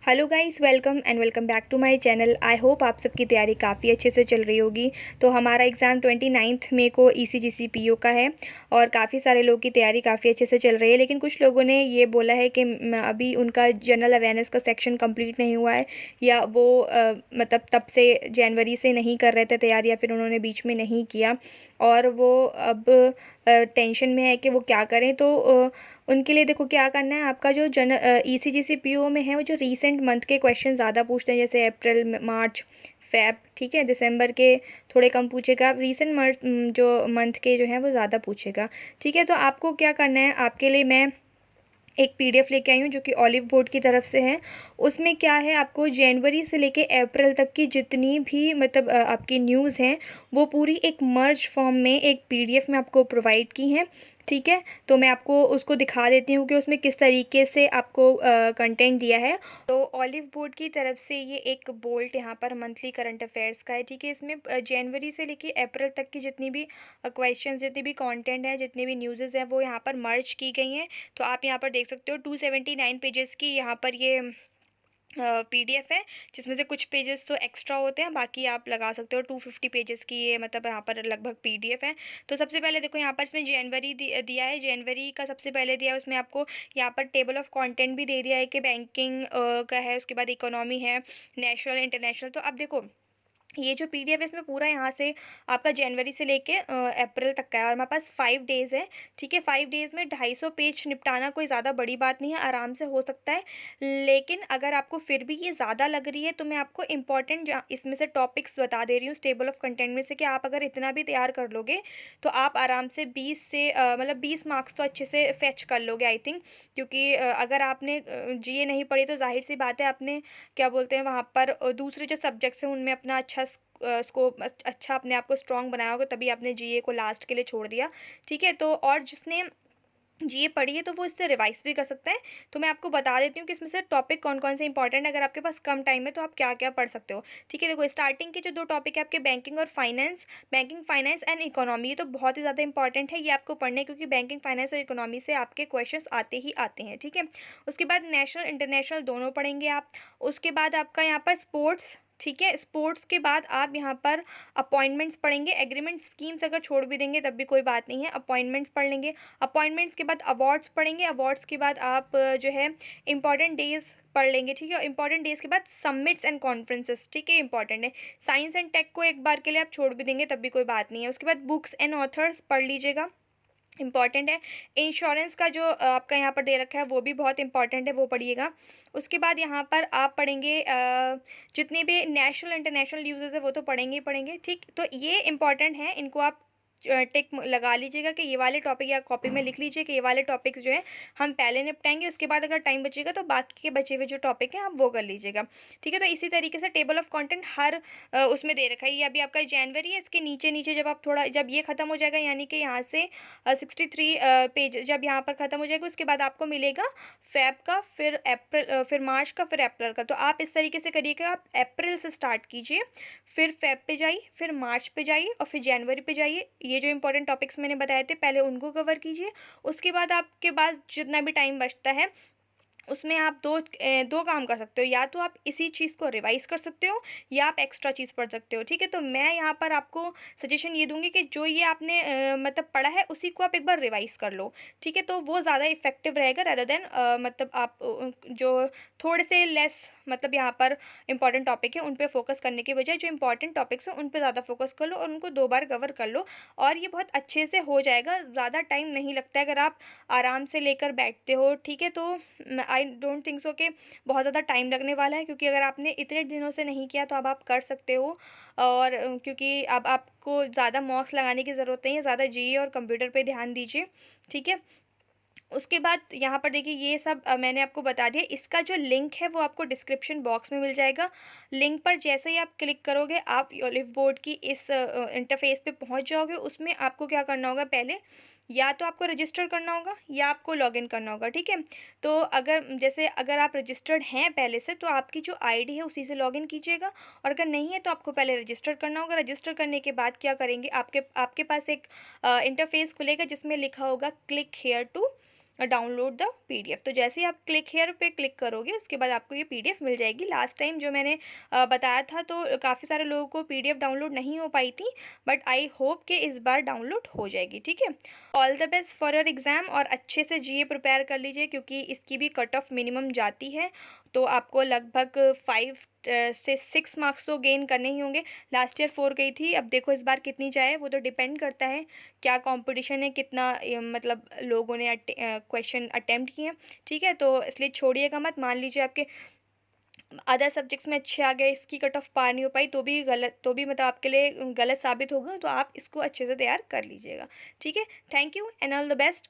Hello guys, welcome back to my channel. I hope आप सबकी तैयारी काफ़ी अच्छे से चल रही होगी। तो हमारा एग्ज़ाम 29 मई को ईसीजीसी पीओ का है और काफ़ी सारे लोगों की तैयारी काफ़ी अच्छे से चल रही है। लेकिन कुछ लोगों ने ये बोला है कि अभी उनका जनरल अवेयरनेस का सेक्शन कंप्लीट नहीं हुआ है, या वो मतलब तब से जनवरी से नहीं कर रहे थे तैयारी, या फिर उन्होंने बीच में नहीं किया और वो अब टेंशन में है कि वो क्या करें। तो उनके लिए देखो क्या करना है। आपका जो ईसीजीसी पीओ में है, वो जो रीसेंट मंथ के क्वेश्चन ज़्यादा पूछते हैं, जैसे अप्रैल, मार्च, फेब, ठीक है, दिसंबर के थोड़े कम पूछेगा। रीसेंट जो मंथ के जो हैं वो ज़्यादा पूछेगा। ठीक है, तो आपको क्या करना है, आपके लिए मैं एक पीडीएफ लेके आई हूँ जो कि ऑलिव बोर्ड की तरफ से है। उसमें क्या है, आपको जनवरी से लेके अप्रैल तक की जितनी भी मतलब आपकी न्यूज़ हैं, वो पूरी एक मर्ज फॉर्म में एक पीडीएफ में आपको प्रोवाइड की हैं। ठीक है, तो मैं आपको उसको दिखा देती हूँ कि उसमें किस तरीके से आपको कंटेंट दिया है। तो ऑलिव बोर्ड की तरफ से ये एक बोल्ट यहाँ पर मंथली करंट अफेयर्स का है। ठीक है, इसमें जनवरी से लेके अप्रैल तक की जितनी भी क्वेश्चन, जितनी भी कंटेंट है, जितनी भी न्यूज़ेज़ हैं, वो यहाँ पर मर्ज की गई हैं। तो आप यहाँ पर देख सकते हो 279 पेजेस की यहाँ पर ये पीडीएफ है, जिसमें से कुछ पेजेस तो एक्स्ट्रा होते हैं, बाकी आप लगा सकते हो 250 पेजेस की ये मतलब यहाँ पर लगभग पीडीएफ है। तो सबसे पहले देखो यहाँ पर इसमें जनवरी दिया है, जनवरी का सबसे पहले दिया है। उसमें आपको यहाँ पर टेबल ऑफ कंटेंट भी दे दिया है कि बैंकिंग का है, उसके बाद इकोनॉमी है, नेशनल इंटरनेशनल। तो अब देखो ये जो पीडीएफ है, इसमें पूरा यहाँ से आपका जनवरी से लेके अप्रैल तक का है और हमारे पास 5 डेज़ है। ठीक है, 5 डेज़ में 250 पेज निपटाना कोई ज़्यादा बड़ी बात नहीं है, आराम से हो सकता है। लेकिन अगर आपको फिर भी ये ज़्यादा लग रही है, तो मैं आपको इंपॉर्टेंट इसमें से टॉपिक्स बता दे रही हूँ टेबल ऑफ कंटेंट में से, कि आप अगर इतना भी तैयार कर लोगे तो आप आराम से 20 से मतलब 20 मार्क्स तो अच्छे से फेच कर लोगे, आई थिंक। क्योंकि अगर आपने जीए नहीं पढ़ी तो जाहिर सी बात है, आपने क्या बोलते हैं वहाँ पर दूसरे जो सब्जेक्ट्स हैं उनमें अपना अच्छा स्कोप, अच्छा अपने आप को स्ट्रॉन्ग बनाया होगा, तभी आपने जीए को लास्ट के लिए छोड़ दिया। ठीक है, तो और जिसने जीए पढ़ी है तो वो इससे रिवाइज भी कर सकता है। तो मैं आपको बता देती हूँ कि इसमें से टॉपिक कौन कौन से इंपॉर्टेंट है, अगर आपके पास कम टाइम है तो आप क्या क्या पढ़ सकते हो। ठीक है, देखो स्टार्टिंग के जो दो टॉपिक है आपके बैंकिंग और finance, banking finance and economy, ये तो बहुत ही ज़्यादा इंपॉर्टेंट है, ये आपको पढ़ने हैं, क्योंकि बैंकिंग फाइनेंस और इकोनॉमी से आपके क्वेश्चंस आते ही आते हैं। ठीक है, उसके बाद नेशनल इंटरनेशनल दोनों पढ़ेंगे आप। उसके बाद आपका यहाँ पर स्पोर्ट्स, ठीक है, स्पोर्ट्स के बाद आप यहाँ पर अपॉइंटमेंट्स पढ़ेंगे। एग्रीमेंट स्कीम्स अगर छोड़ भी देंगे तब भी कोई बात नहीं है, अपॉइंटमेंट्स पढ़ लेंगे। अपॉइंटमेंट्स के बाद अवार्ड्स पढ़ेंगे। अवार्ड्स के बाद आप जो है इंपॉर्टेंट डेज पढ़ लेंगे। ठीक है, इंपॉर्टेंट डेज के बाद समिट्स एंड कॉन्फ्रेंसेस, ठीक है, इंपॉर्टेंट है। साइंस एंड टेक को एक बार के लिए आप छोड़ भी देंगे तब भी कोई बात नहीं है। उसके बाद बुक्स एंड ऑथर्स पढ़ लीजिएगा, इंपॉर्टेंट है। इंश्योरेंस का जो आपका यहाँ पर दे रखा है वो भी बहुत इंपॉर्टेंट है, वो पढ़िएगा। उसके बाद यहाँ पर आप पढ़ेंगे जितने भी नेशनल इंटरनेशनल यूजेस है वो तो पढ़ेंगे ही पढ़ेंगे। ठीक, तो ये इंपॉर्टेंट है, इनको आप टिक लगा लीजिएगा कि ये वाले टॉपिक, या कॉपी में लिख लीजिए कि ये वाले टॉपिक्स जो है हम पहले निपटाएंगे। उसके बाद अगर टाइम बचेगा तो बाकी के बचे हुए जो टॉपिक हैं आप वो कर लीजिएगा। ठीक है, तो इसी तरीके से टेबल ऑफ कंटेंट हर उसमें दे रखा है। ये अभी आपका जनवरी है, इसके नीचे नीचे जब आप थोड़ा, जब ये खत्म हो जाएगा, यानी कि यहाँ से 63 पेज जब यहाँ पर ख़त्म हो जाएगा, उसके बाद आपको मिलेगा फेब का, फिर अप्रैल, फिर मार्च का, फिर अप्रैल का। तो आप इस तरीके से करिएगा, आप अप्रैल से स्टार्ट कीजिए, फिर फेब पे जाइए, फिर मार्च पे जाइए और फिर जनवरी पे जाइए। ये जो इंपॉर्टेंट टॉपिक्स मैंने बताए थे पहले उनको कवर कीजिए। उसके बाद आपके पास जितना भी टाइम बचता है उसमें आप दो काम कर सकते हो, या तो आप इसी चीज़ को रिवाइज़ कर सकते हो या आप एक्स्ट्रा चीज़ पढ़ सकते हो। ठीक है, तो मैं यहाँ पर आपको सजेशन ये दूँगी कि जो ये आपने मतलब पढ़ा है उसी को आप एक बार रिवाइज़ कर लो। ठीक है, तो वो ज़्यादा इफ़ेक्टिव रहेगा रेदर देन मतलब आप जो थोड़े से लेस मतलब यहाँ पर इंपॉर्टेंट टॉपिक है उन पे फोकस करने के बजाय जो इंपॉर्टेंट टॉपिक्स हैं उन पे ज़्यादा फोकस कर लो और उनको 2 बार कवर कर लो, और ये बहुत अच्छे से हो जाएगा। ज़्यादा टाइम नहीं लगता है अगर आप आराम से लेकर बैठते हो। ठीक है, तो आई डोंट थिंक सो कि बहुत ज़्यादा टाइम लगने वाला है, क्योंकि अगर आपने इतने दिनों से नहीं किया तो अब आप कर सकते हो। और क्योंकि अब आपको ज़्यादा मार्क्स लगाने की ज़रूरत नहीं है, ज़्यादा जीए और कंप्यूटर पे ध्यान दीजिए। ठीक है, उसके बाद यहाँ पर देखिए ये सब मैंने आपको बता दिया। इसका जो लिंक है वो आपको डिस्क्रिप्शन बॉक्स में मिल जाएगा। लिंक पर जैसे ही आप क्लिक करोगे आप ऑलिव बोर्ड की इस इंटरफेस पे पहुँच जाओगे। उसमें आपको क्या करना होगा, पहले या तो आपको रजिस्टर करना होगा या आपको लॉगिन करना होगा। ठीक है, तो अगर आप रजिस्टर्ड हैं पहले से तो आपकी जो आईडी है उसी से लॉगिन कीजिएगा, और अगर नहीं है तो आपको पहले रजिस्टर करना होगा। रजिस्टर करने के बाद क्या करेंगे, आपके पास एक इंटरफेस खुलेगा जिसमें लिखा होगा click here to download the PDF। तो जैसे ही आप क्लिक हेयर पे क्लिक करोगे उसके बाद आपको ये PDF मिल जाएगी। लास्ट टाइम जो मैंने बताया था तो काफ़ी सारे लोगों को PDF डाउनलोड नहीं हो पाई थी, बट आई होप कि इस बार डाउनलोड हो जाएगी। ठीक है, all the best for your exam, और अच्छे से GA प्रिपेयर कर लीजिए क्योंकि इसकी भी कट ऑफ मिनिमम जाती है, तो आपको लगभग 5 से 6 मार्क्स तो गेन करने ही होंगे। लास्ट ईयर 4 गई थी, अब देखो इस बार कितनी जाए, वो तो डिपेंड करता है क्या कंपटीशन है, कितना मतलब लोगों ने क्वेश्चन अटेम्प्ट किए हैं। ठीक है, तो इसलिए छोड़िएगा मत। मान लीजिए आपके अदर सब्जेक्ट्स में अच्छे आ गए, इसकी कट ऑफ पार नहीं हो पाई, तो भी गलत, तो भी मतलब आपके लिए गलत साबित होगा, तो आप इसको अच्छे से तैयार कर लीजिएगा। ठीक है, thank you and all the best.